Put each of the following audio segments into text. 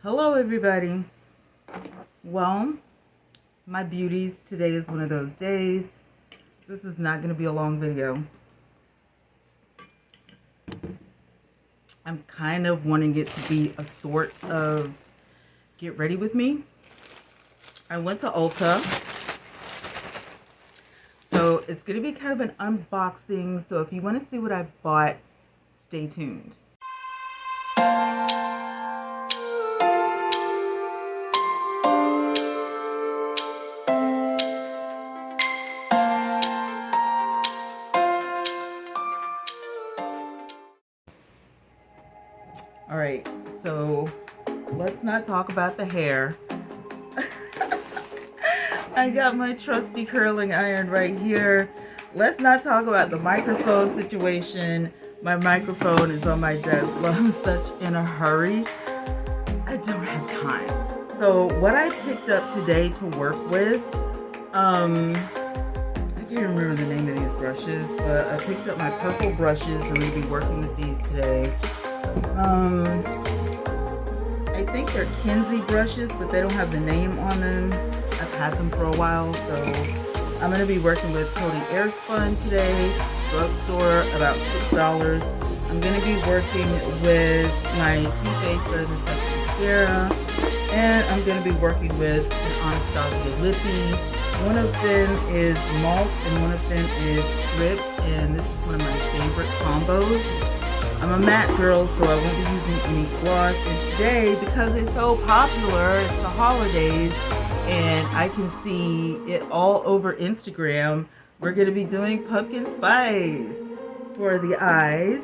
Hello everybody. Well, my beauties, today is one of those days. This is not going to be a long video. I'm kind of wanting it to be a sort of get ready with me. I went to Ulta. So it's going to be kind of an unboxing. So if you want to see what I bought, stay tuned. All right, so let's not talk about the hair. I got my trusty curling iron right here. Let's not talk about the microphone situation. My microphone is on my desk. Well, I'm such in a hurry. I don't have time. So what I picked up today to work with, I can't remember the name of these brushes, but I picked up my purple brushes. I'm going to be working with these today. I think they're Kinsey brushes, but they don't have the name on them. I've had them for a while, so I'm going to be working with Tony Airspun today, drugstore, about $6. I'm going to be working with my Too Faced Resin Mascara, and I'm going to be working with an Anastasia Lippy. One of them is malt, and one of them is stripped, and this is one of my favorite combos. I'm a matte girl, so I won't be using any gloss. And today, because it's so popular, it's the holidays, and I can see it all over Instagram, we're going to be doing pumpkin spice for the eyes.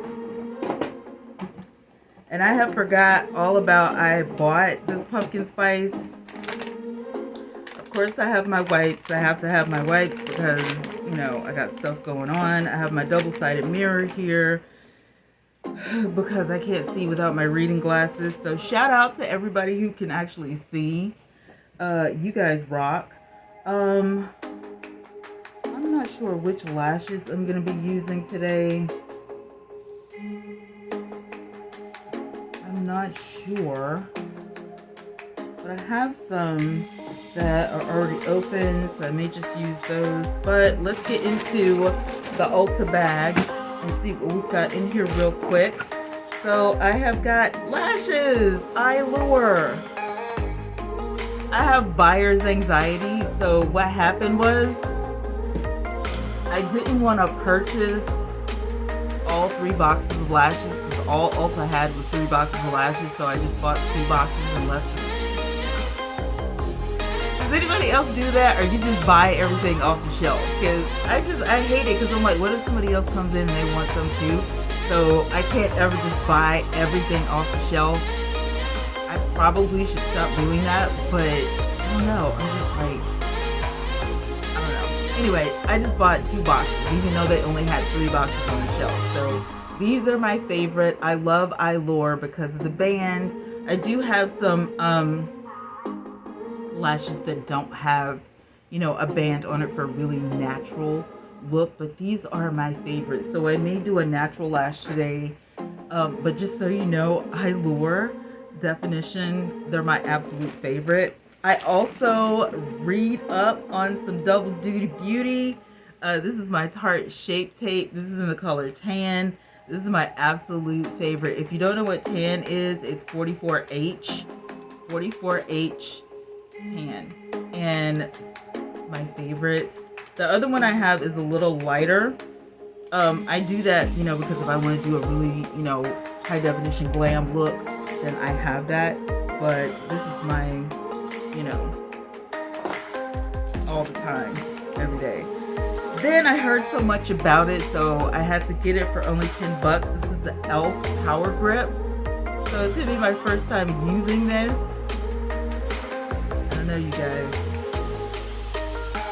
And I have forgot all about I bought this pumpkin spice. Of course, I have my wipes. I have to have my wipes because, you know, I got stuff going on. I have my double-sided mirror here because I can't see without my reading glasses. So shout out to everybody who can actually see. You guys rock. I'm not sure which lashes I'm going to be using today. I'm not sure. But I have some that are already open, so I may just use those. But let's get into the Ulta bag and see what we've got in here real quick. So I have got lashes, Allure. I have buyer's anxiety, so what happened was I didn't want to purchase all 3 boxes of lashes because all Ulta had was 3 boxes of lashes, so I just bought 2 boxes and left. Does anybody else do that, or you just buy everything off the shelf? Because I hate it, because I'm like, what if somebody else comes in and they want some too? So I can't ever just buy everything off the shelf. I probably should stop doing that, but I don't know. I'm just like, I don't know. Anyway, I just bought 2 boxes, even though they only had 3 boxes on the shelf. So these are my favorite. I love Allure because of the band. I do have some lashes that don't have, you know, a band on it for a really natural look, but these are my favorite. So I may do a natural lash today, but just so you know, Allure definition, they're my absolute favorite. I also read up on some Double Duty Beauty. This is my Tarte Shape Tape. This is in the color tan. This is my absolute favorite. If you don't know what tan is, it's 44H. 44H tan, and it's my favorite. The other one I have is a little lighter. I do that, you know, because if I want to do a really, you know, high definition glam look, then I have that. But this is my, you know, all the time, every day. Then I heard so much about it, so I had to get it for only 10 bucks. This is the e.l.f. Power Grip. So it's gonna be my first time using this. I know, you guys.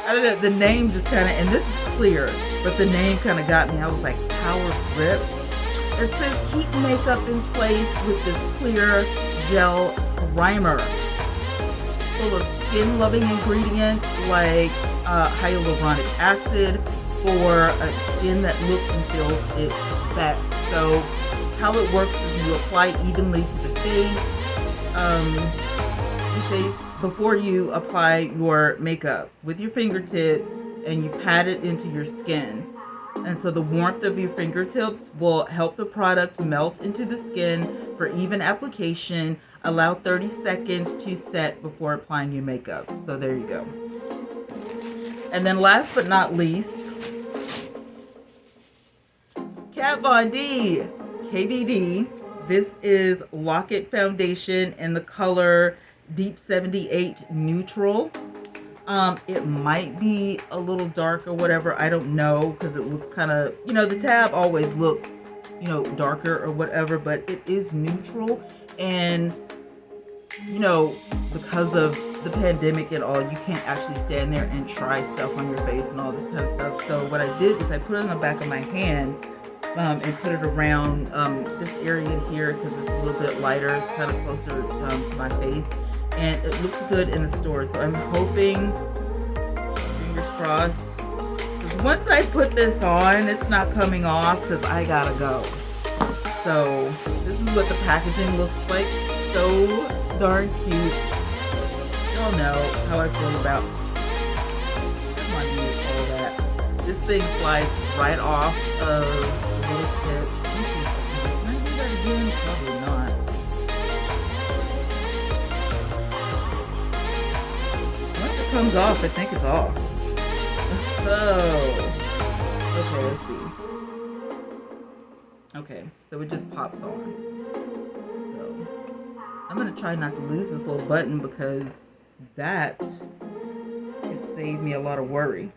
I don't know, the name just kind of, and this is clear, but the name kind of got me. I was like, Power Grip. It says keep makeup in place with this clear gel primer. Full of skin-loving ingredients like hyaluronic acid for a skin that looks and feels its best. So how it works is you apply evenly to the face. your face before you apply your makeup with your fingertips, and you pat it into your skin. And so the warmth of your fingertips will help the product melt into the skin for even application. Allow 30 seconds to set before applying your makeup. So there you go. And then last but not least, Kat Von D, KDD. This is Lock-It Foundation in the color Deep 78 Neutral. It might be a little dark or whatever. I don't know, because it looks kind of, the tab always looks, darker or whatever, but it is neutral. And, because of the pandemic and all, you can't actually stand there and try stuff on your face and all this kind of stuff. So what I did was I put it on the back of my hand and put it around this area here, because it's a little bit lighter. It's kind of closer to my face. And it looks good in the store. So I'm hoping, fingers crossed, because once I put this on, it's not coming off, because I gotta go. So this is what the packaging looks like. So darn cute. Y'all know how I feel about all that. This thing slides right off of the little tip. Can I do that again? Probably not. Once it comes off, I think it's off. Oh. Okay, let's see. Okay, so it just pops on. So I'm gonna try not to lose this little button, because that could save me a lot of worry.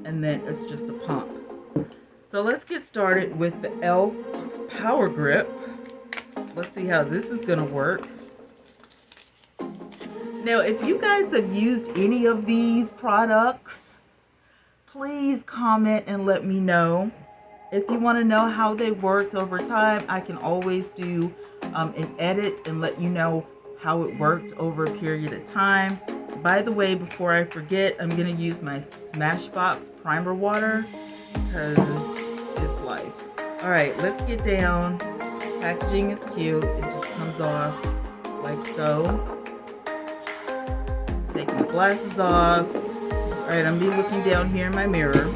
And then it's just a pump. So let's get started with the e.l.f. Power Grip. Let's see how this is gonna work. Now, if you guys have used any of these products, please comment and let me know. If you want to know how they worked over time, I can always do an edit and let you know how it worked over a period of time. By the way, before I forget, I'm going to use my Smashbox primer water, because it's life. All right, let's get down. Packaging is cute. It just comes off like so. Take my glasses off. All right, I'm going to be looking down here in my mirror.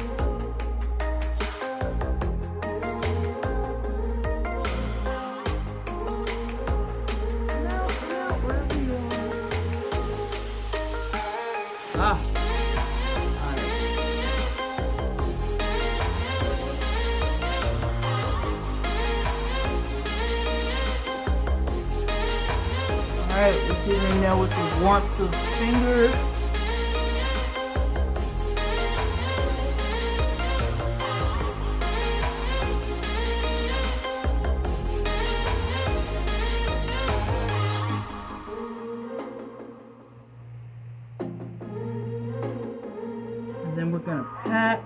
Alright, we're getting in there with the warmth of the fingers. And then we're going to pat,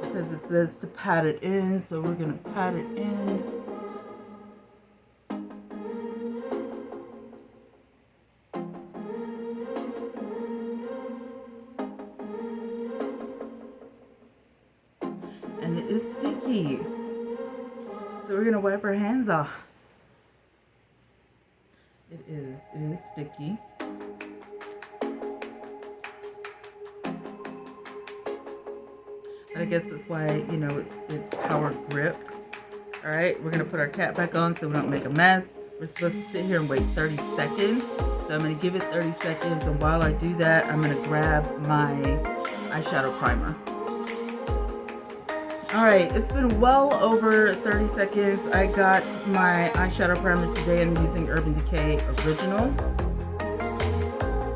because it says to pat it in, so we're going to pat it in. And it is sticky, so we're gonna wipe our hands off. It is sticky. But I guess that's why, it's Power Grip. All right, we're gonna put our cap back on so we don't make a mess. We're supposed to sit here and wait 30 seconds. So I'm gonna give it 30 seconds, and while I do that, I'm gonna grab my eyeshadow primer. Alright, it's been well over 30 seconds. I got my eyeshadow primer today. I'm using Urban Decay Original.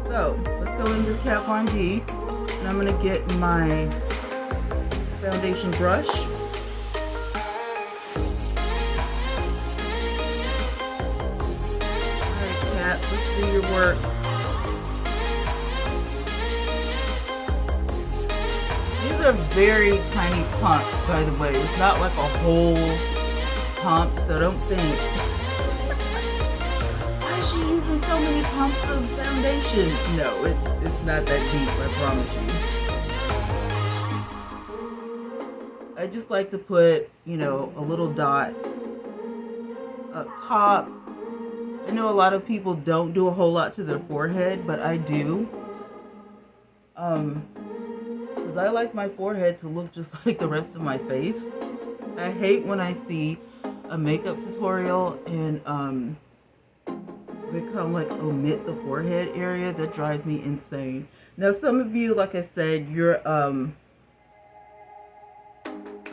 So, let's go into Kat Von D. And I'm going to get my foundation brush. Alright, Kat, let's do your work. These are very tiny pumps, by the way. It's not like a whole pump, so don't think, why is she using so many pumps of foundation? No, it's not that deep, I promise you. I just like to put, a little dot up top, I know a lot of people don't do a whole lot to their forehead, but I do. Because I like my forehead to look just like the rest of my face. I hate when I see a makeup tutorial and they kind of like omit the forehead area. That drives me insane. Now some of you, like I said, you're a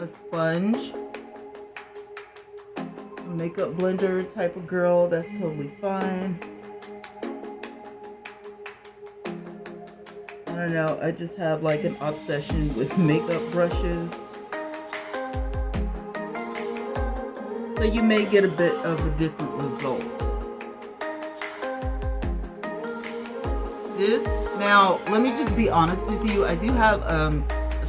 sponge, a makeup blender type of girl. That's totally fine. I don't know, I just have like an obsession with makeup brushes. So you may get a bit of a different result. Now let me just be honest with you. I do have a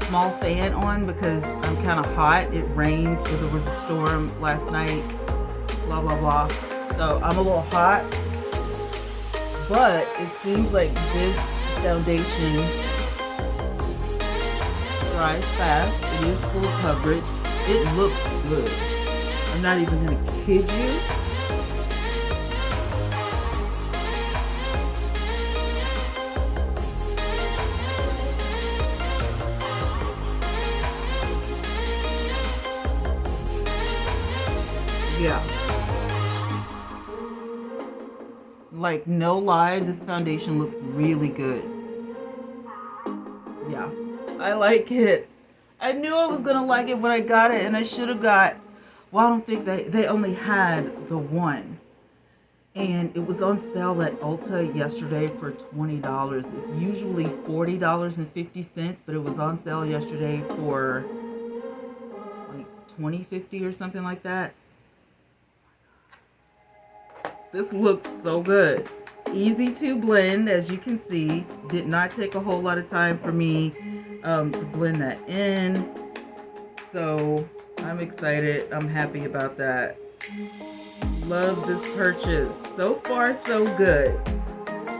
small fan on because I'm kind of hot. It rained, so there was a storm last night, blah blah blah. So I'm a little hot, but it seems like this foundation dries fast. It is full coverage. It looks good. I'm not even gonna kid you. Yeah. Like, no lie, this foundation looks really good. Yeah, I like it. I knew I was gonna like it when I got it, and I should have got, well, I don't think they only had the one. And it was on sale at Ulta yesterday for $20. It's usually $40.50, but it was on sale yesterday for like $20.50 or something like that. This looks so good. Easy to blend, as you can see. Did not take a whole lot of time for me to blend that in. So I'm excited. I'm happy about that. Love this purchase. So far, so good.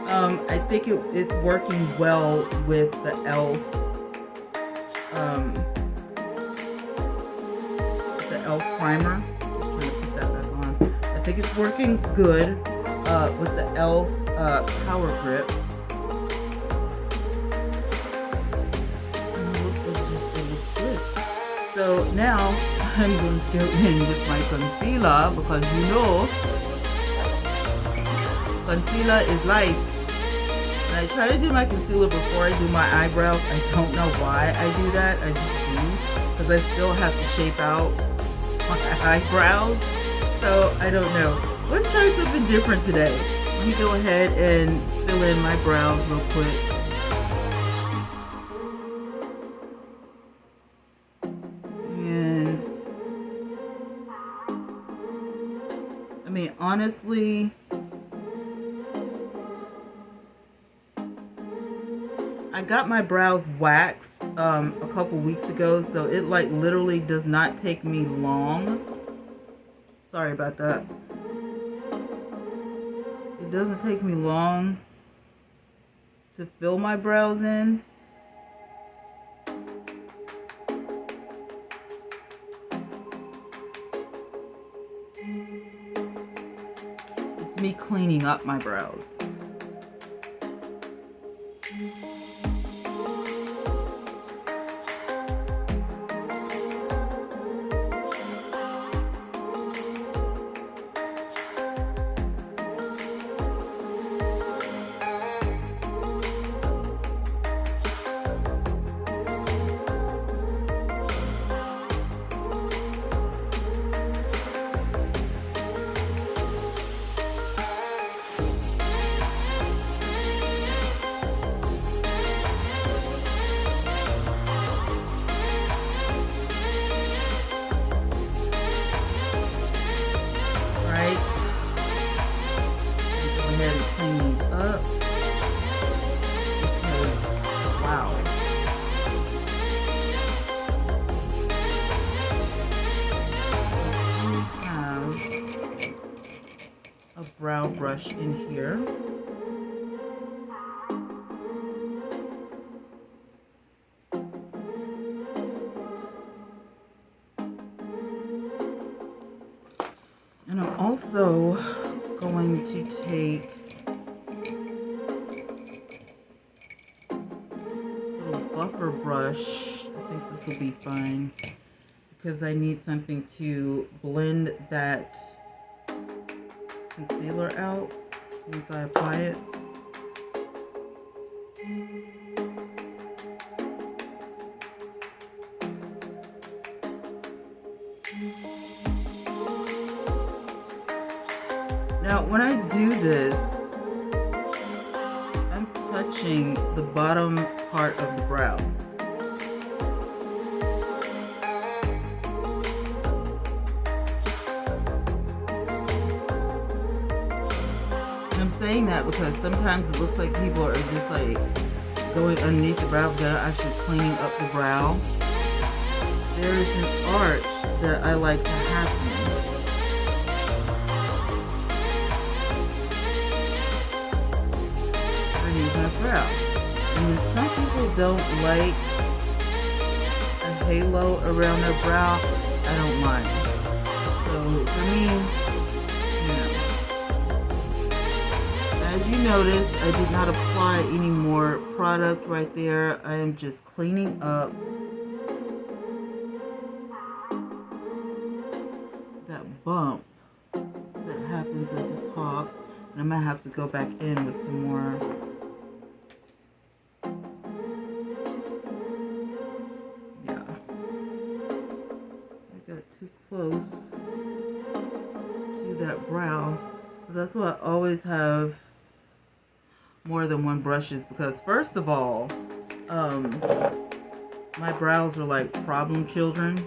I think it's working well with the e.l.f. primer. I think it's working good with the e.l.f. Power Grip. And it looks good. So now I'm going to go in with my concealer because you know concealer is life. And I try to do my concealer before I do my eyebrows. I don't know why I do that. I just do because I still have to shape out my eyebrows. So I don't know. Let's try something different today. Let me go ahead and fill in my brows real quick. And I mean, honestly, I got my brows waxed a couple weeks ago, so it like literally does not take me long. Sorry about that. It doesn't take me long to fill my brows in. It's me cleaning up my brows. Brow brush in here. And I'm also going going to take this little buffer brush. I think this will be fine because I need something to blend that concealer out once I apply it. Now, when I do this, I'm touching the bottom part of the brow. And I'm saying that because sometimes it looks like people are just like going underneath the brow without actually cleaning up the brow. There is an arch that I like to happen. My brow. And then some people don't like a halo around their brow. I don't mind. So for me, as you notice, I did not apply any more product right there. I am just cleaning up that bump that happens at the top. And I'm gonna have to go back in with some more. Too close to that brow, so that's why I always have more than one brushes, because first of all, my brows are like problem children.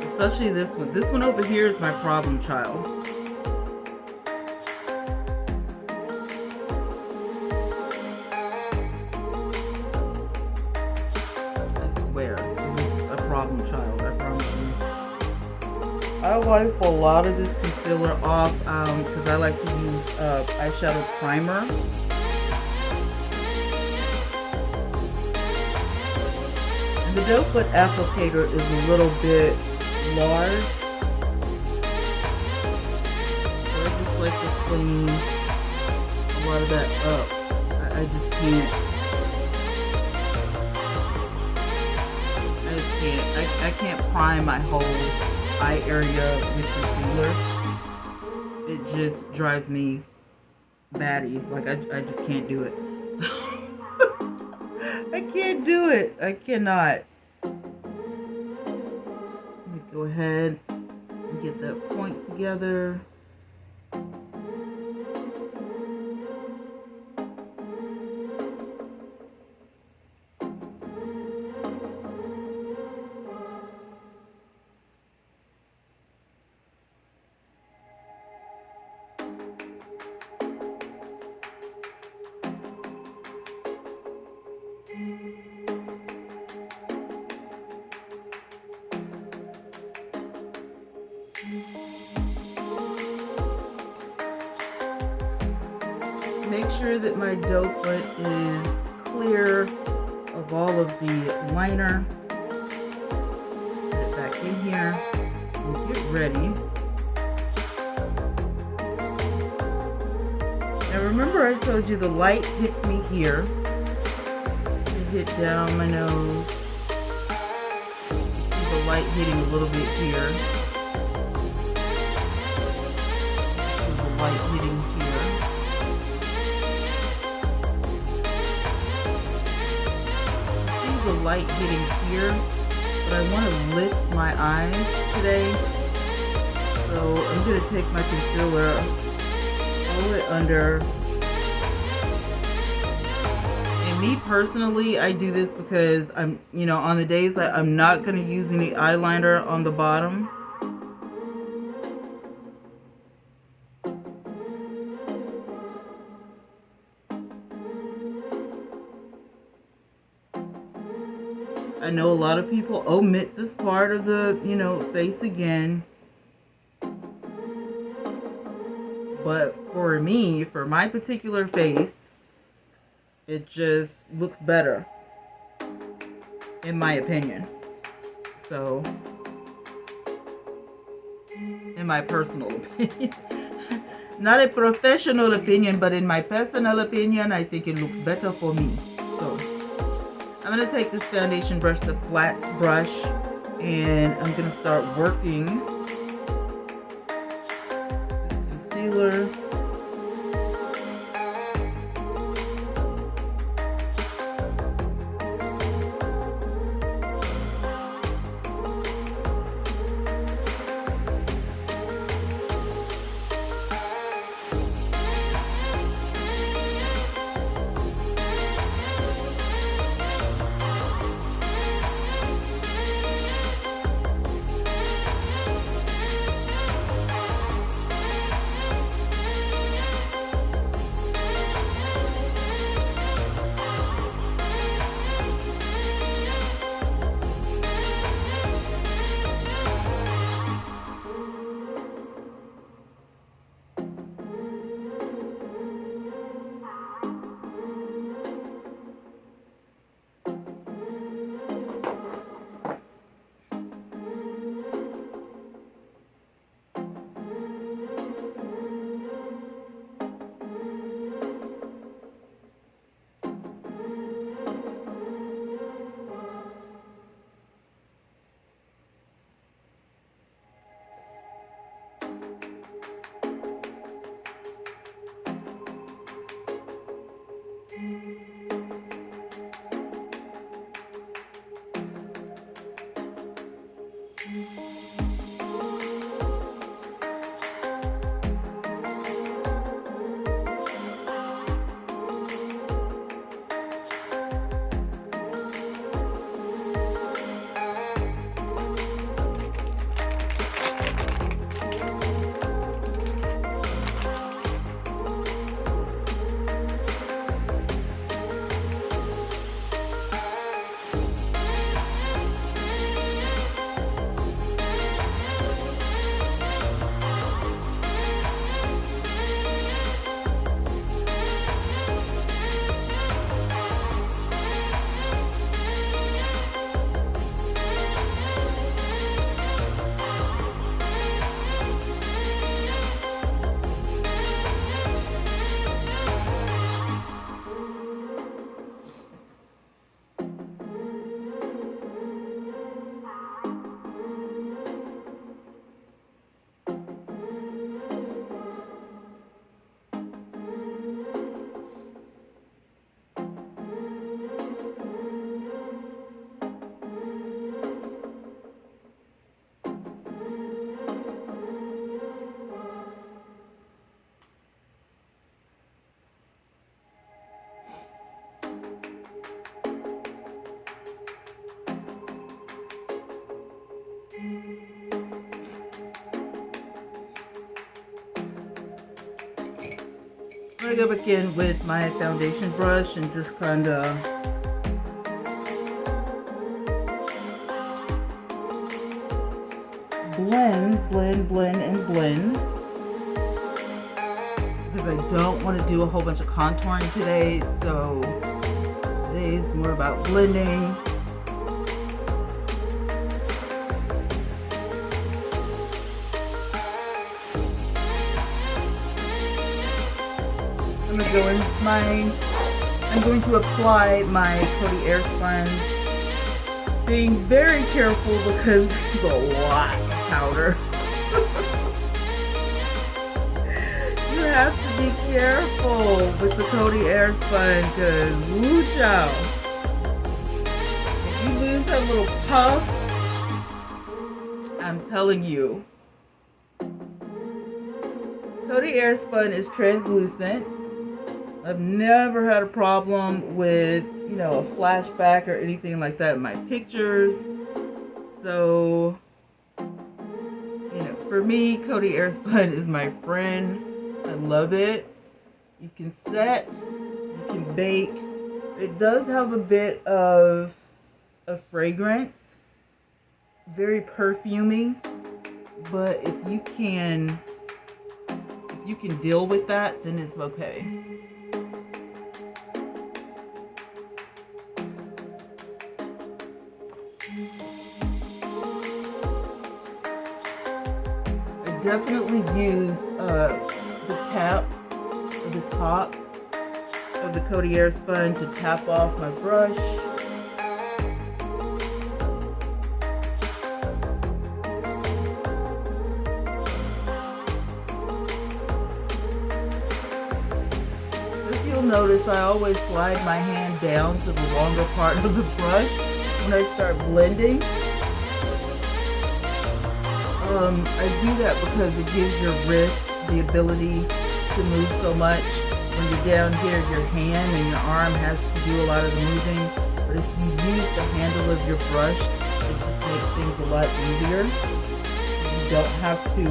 Especially this one. This one over here is my problem child. I wipe a lot of this concealer off because I like to use eyeshadow primer. And the doe foot applicator is a little bit large, so I just like to clean a lot of that up. I just can't. I can't prime my whole eye area with concealer. It just drives me batty. Like I just can't do it. So I can't do it. I cannot. Let me go ahead and get that point together. Make sure that my doe foot is clear of all of the liner. Put it back in here and get ready. Now remember I told you the light hits me here. To hit down my nose. See the light hitting a little bit here. See the light hitting here. The light hitting here, but I want to lift my eyes today, so I'm going to take my concealer all the way under. And me personally, I do this because I'm, on the days that I'm not going to use any eyeliner on the bottom, I know a lot of people omit this part of the, face again. But for me, for my particular face, It just looks better, in my opinion. So, in my personal opinion. Not a professional opinion, but in my personal opinion, I think it looks better for me. So, I'm going to take this foundation brush, the flat brush, and I'm going to start working this concealer. I'm gonna go back in with my foundation brush and just kind of blend. Because I don't want to do a whole bunch of contouring today, so today is more about blending. I'm going to apply my Coty Airspun, being very careful because there's a lot of powder. You have to be careful with the Coty Airspun because woo chow. If you lose that little puff, I'm telling you. Coty Airspun is translucent. I've never had a problem with, a flashback or anything like that in my pictures. So, for me, Coty Airspun is my friend. I love it. You can set, you can bake. It does have a bit of a fragrance, very perfuming, but if you can deal with that, then it's okay. definitely use the cap or the top of the Codier sponge to tap off my brush. If you'll notice, I always slide my hand down to the longer part of the brush when I start blending. I do that because it gives your wrist the ability to move so much. When you're down here, your hand and your arm has to do a lot of the moving. But if you use the handle of your brush, it just makes things a lot easier. You don't have to,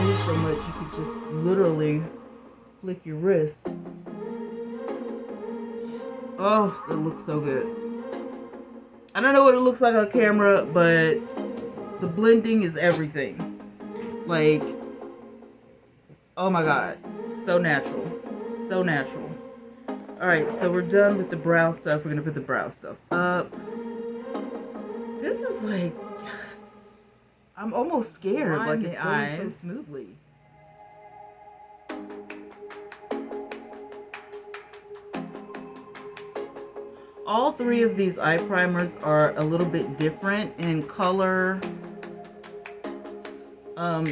move so much. You could just literally flick your wrist. Oh, that looks so good. I don't know what it looks like on camera, but the blending is everything. Like, oh my god, so natural, so natural. All right, so we're done with the brow stuff. We're gonna put the brow stuff up. This is like, I'm almost scared. Like it's going so smoothly. All three of these eye primers are a little bit different in color.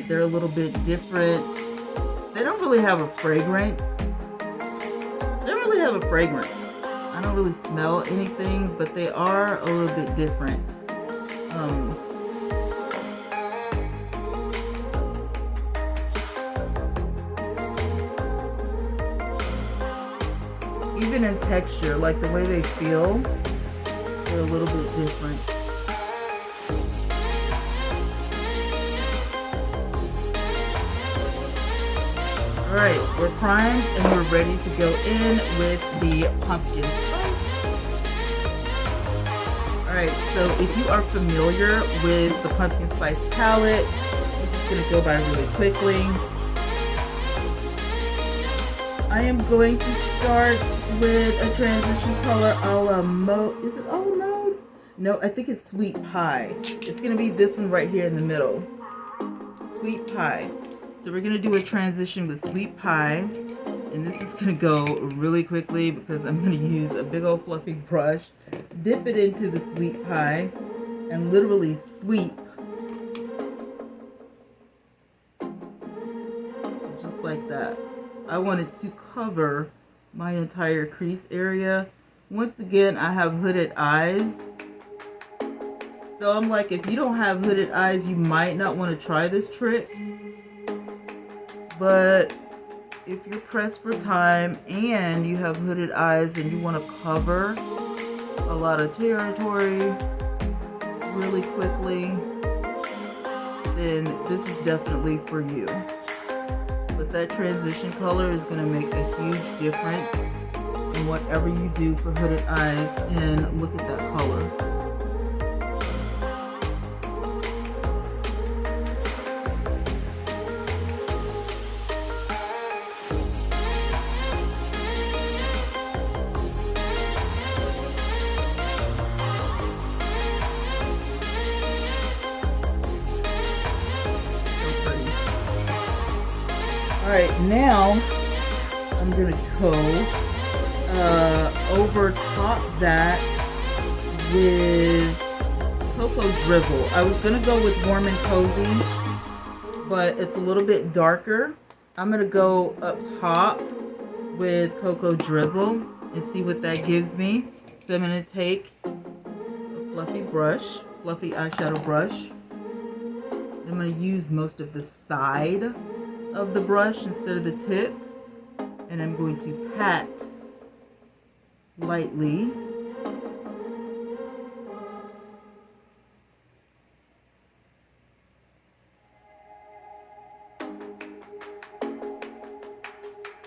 They're a little bit different. They don't really have a fragrance. They don't really have a fragrance. I don't really smell anything, but they are a little bit different. Even in texture, like the way they feel, they're a little bit different. Alright, we're primed and we're ready to go in with the pumpkin spice. Alright, so if you are familiar with the pumpkin spice palette, this is going to go by really quickly. I am going to start with a transition color a la mode. Is it a la mode? No, I think it's Sweet Pie. It's going to be this one right here in the middle. Sweet Pie. So we're going to do a transition with Sweet Pie. And this is going to go really quickly because I'm going to use a big old fluffy brush, dip it into the Sweet Pie, and literally sweep. Just like that. I wanted to cover my entire crease area. Once again, I have hooded eyes. So I'm like, if you don't have hooded eyes, you might not want to try this trick. But if you're pressed for time and you have hooded eyes and you want to cover a lot of territory really quickly, then this is definitely for you. But that transition color is going to make a huge difference in whatever you do for hooded eyes. And look at that color. Alright, now I'm going to go over top that with Cocoa Drizzle. I was going to go with Warm and Cozy, but it's a little bit darker. I'm going to go up top with Cocoa Drizzle and see what that gives me. So I'm going to take a fluffy eyeshadow brush. I'm going to use most of the side of the brush instead of the tip, and I'm going to pat lightly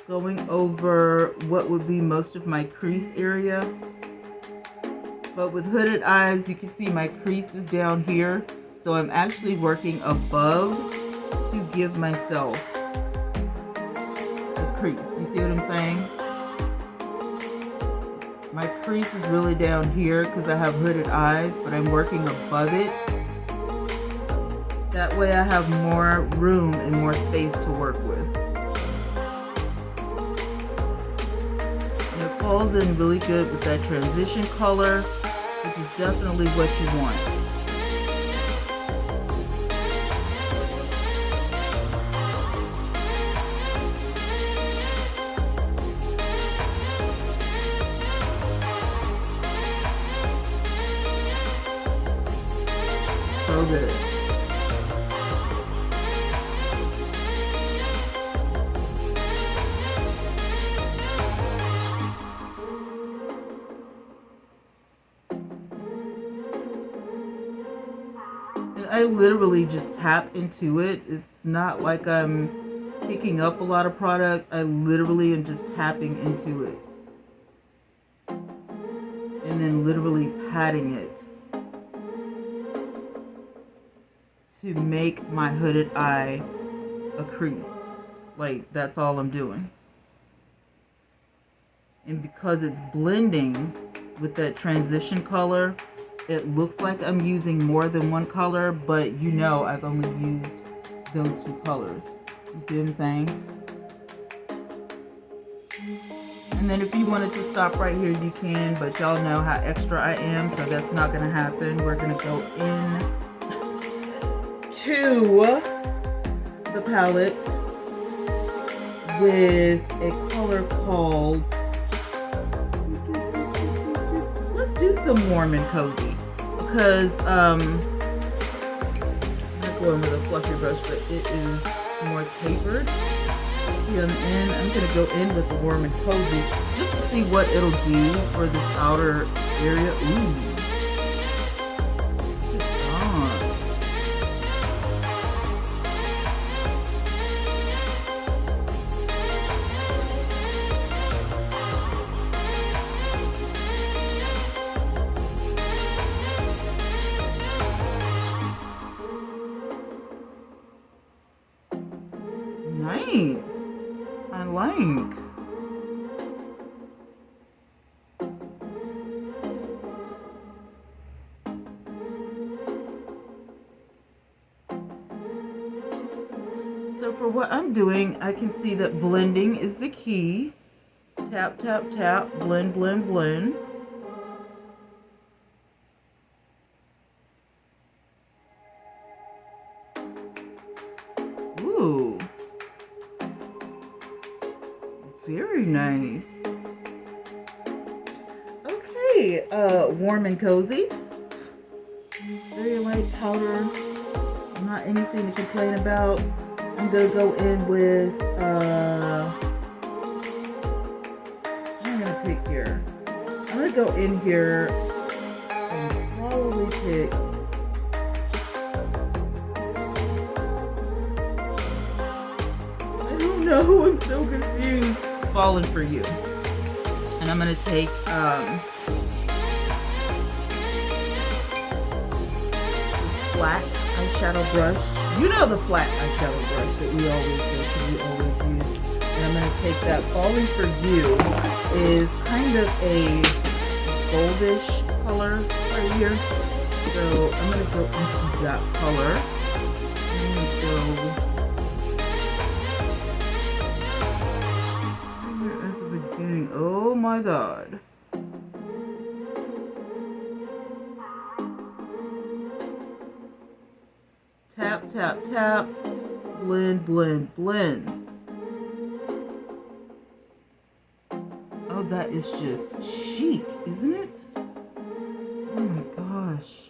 going over what would be most of my crease area. But with hooded eyes, you can see my crease is down here, so I'm actually working above to give myself a crease. You see what I'm saying? My crease is really down here because I have hooded eyes, but I'm working above it That way I have more room and more space to work with. And it falls in really good with that transition color, which is definitely what you want. So good. And I literally just tap into it. It's not like I'm picking up a lot of product. I literally am just tapping into it. And then literally patting it to make my hooded eye a crease. Like, that's all I'm doing. And because it's blending with that transition color, it looks like I'm using more than one color, but you know I've only used those two colors. You see what I'm saying? And then if you wanted to stop right here, you can, but y'all know how extra I am, so that's not gonna happen. We're gonna go in to the palette with a color called, let's do some warm and cozy, because I'm not going with a fluffy brush, but it is more tapered. See on the end, I'm gonna go in with the warm and cozy just to see what it'll do for this outer area. Ooh. Nice. I like. So for what I'm doing, I can see that blending is the key. Tap, tap, tap, blend, blend, blend. Ooh. Very nice. Okay, warm and cozy. Very light powder. Not anything to complain about. I'm gonna go in with I'm gonna pick here. I'm gonna go in here and probably pick I don't know, I'm so confused. Falling for You. And I'm gonna take this flat eyeshadow brush. You know the flat eyeshadow brush that we always use. And I'm gonna take that. Falling for You is kind of a goldish color right here. So I'm gonna go into that color. I'm gonna go at the beginning. Oh my god. Tap, tap, tap. Blend, blend, blend. Oh, that is just chic, isn't it? Oh my gosh.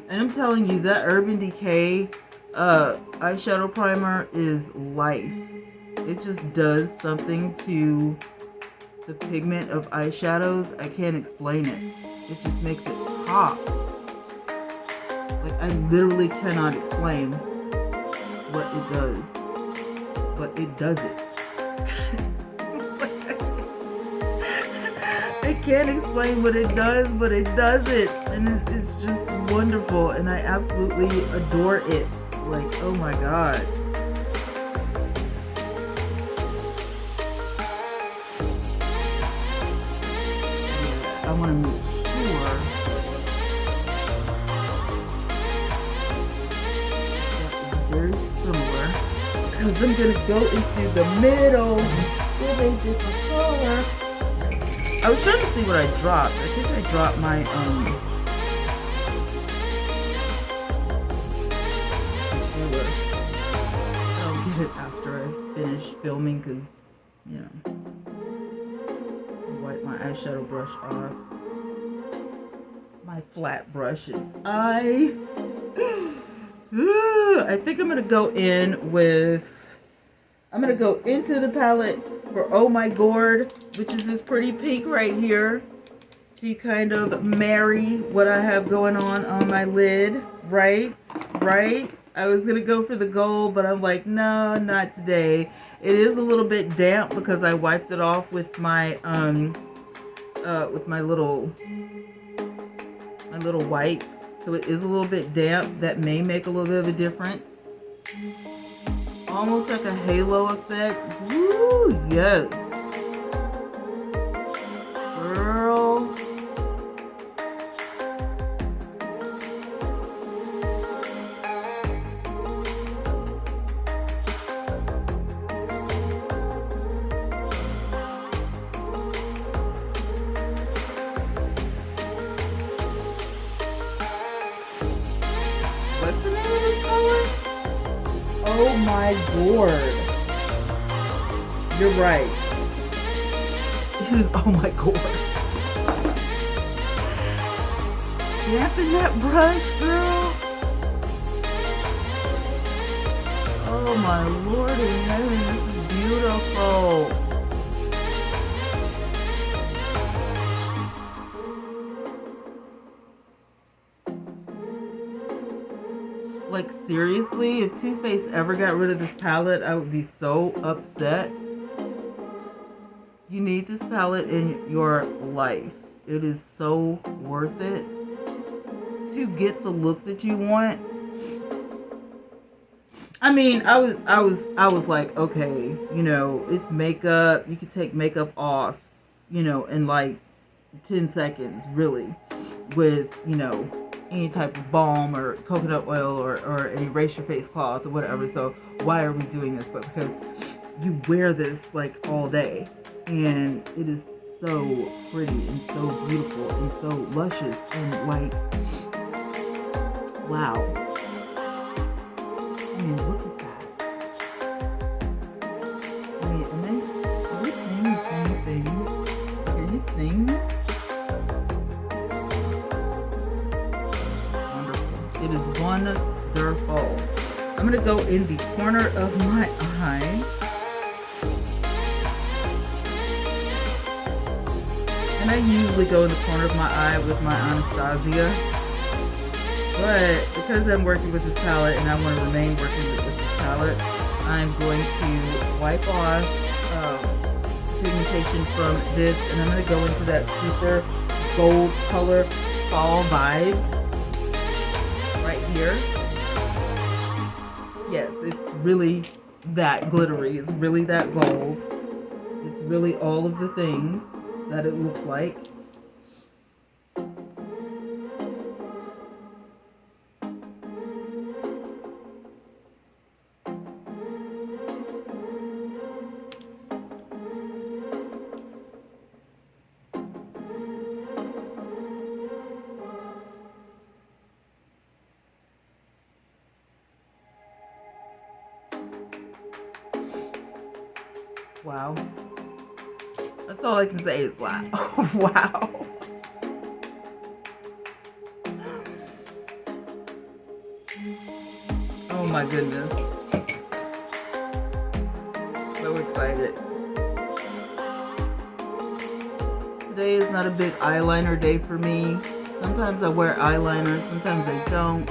And I'm telling you, that Urban Decay eyeshadow primer is life. It just does something to the pigment of eyeshadows. I can't explain it. It just makes it pop. Like, I literally cannot explain what it does. But it does it. I can't explain what it does, but it does it. And it's just wonderful. And I absolutely adore it. Like, oh my god. want to make sure that is very similar, because I'm going to go into the middle with a different color. I was trying to see what I dropped. I think I dropped my concealer. I'll get it after I finish filming, because, you know, wipe my eyeshadow brush off. My flat brush. And I think I'm gonna go in with, I'm gonna go into the palette for Oh My Gourd, which is this pretty pink right here, to kind of marry what I have going on my lid. Right? I was gonna go for the gold, but I'm like, no, not today. It is a little bit damp because I wiped it off with my little wipe, so it is a little bit damp. That may make a little bit of a difference. Almost like a halo effect. Woo, yes, girl. What's the name of this color? Oh my gourd. You're right. It is Oh My Gourd. Dampen that brush, girl. Oh my lord in heaven, this is beautiful. Like, seriously, if Too Faced ever got rid of this palette, I would be so upset. You need this palette in your life. It is so worth it to get the look that you want. I mean, I was like, okay, you know, it's makeup. You can take makeup off, you know, in like 10 seconds, really, with, you know, any type of balm or coconut oil or an erase your face cloth or whatever. So why are we doing this? But because you wear this like all day, and it is so pretty and so beautiful and so luscious and like, wow. I mean, look at that. Wait, are we saying the same thing? Can you sing? It is wonderful. I'm going to go in the corner of my eye. And I usually go in the corner of my eye with my Anastasia. But because I'm working with this palette and I want to remain working with this palette, I'm going to wipe off pigmentation from this. And I'm going to go into that super gold color fall vibes. Right here. Yes, it's really that glittery. It's really that gold. It's really all of the things that it looks like. Wow. That's all I can say is wow. Wow. Oh my goodness. So excited. Today is not a big eyeliner day for me. Sometimes I wear eyeliner, sometimes I don't.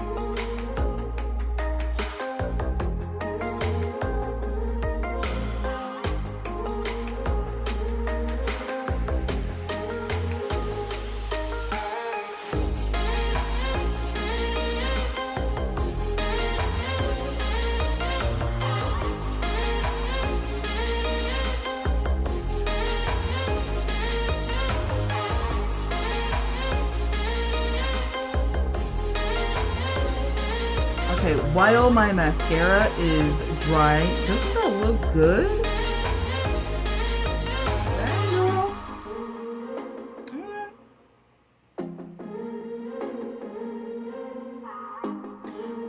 Okay, while my mascara is drying, doesn't that look good? That girl.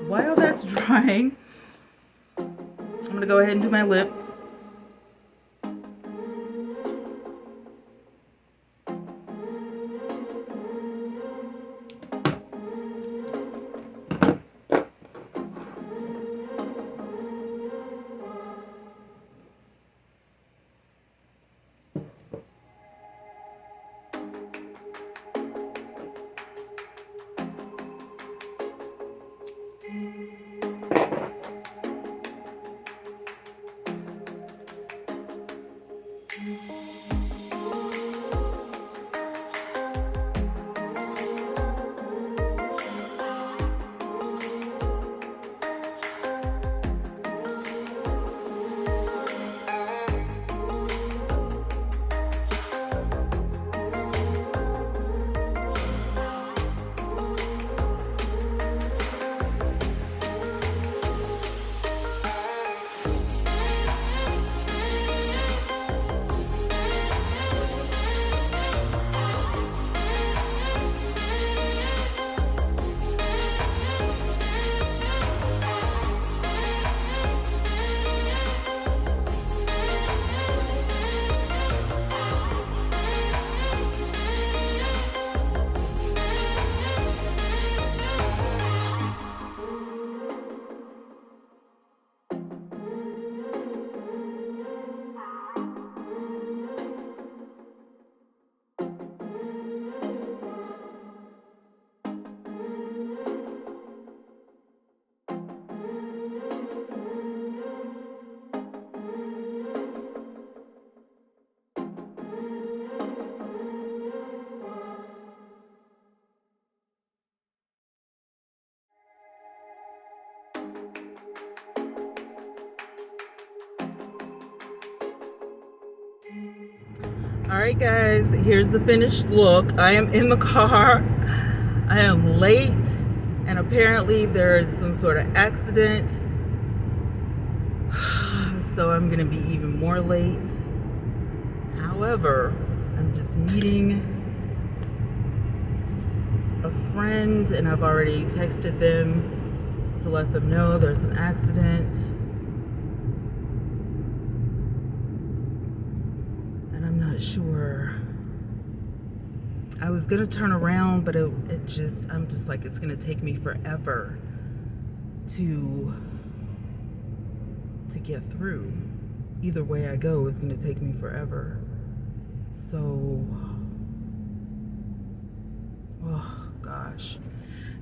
While that's drying, I'm gonna go ahead and do my lips. All right, guys, here's the finished look. I am in the car. I am late, and apparently there is some sort of accident. So I'm gonna be even more late. However, I'm just meeting a friend, and I've already texted them to let them know there's an accident. And I'm not sure. I was gonna turn around, but I'm just like, it's gonna take me forever to get through. Either way I go, it's gonna take me forever. So, oh gosh.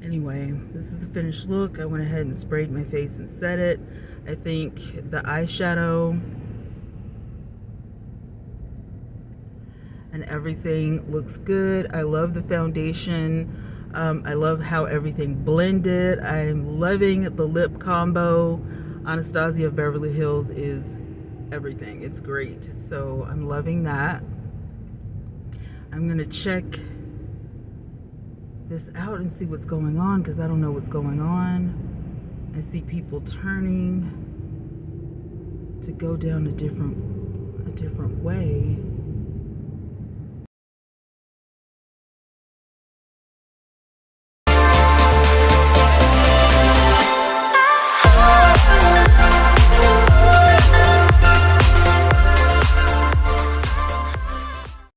Anyway, this is the finished look. I went ahead and sprayed my face and set it. I think the eyeshadow and everything looks good. I love the foundation. I love how everything blended. I'm loving the lip combo. Anastasia of Beverly Hills is everything. It's great. So I'm loving that. I'm gonna check this out and see what's going on, because I don't know what's going on. I see people turning to go down a different way.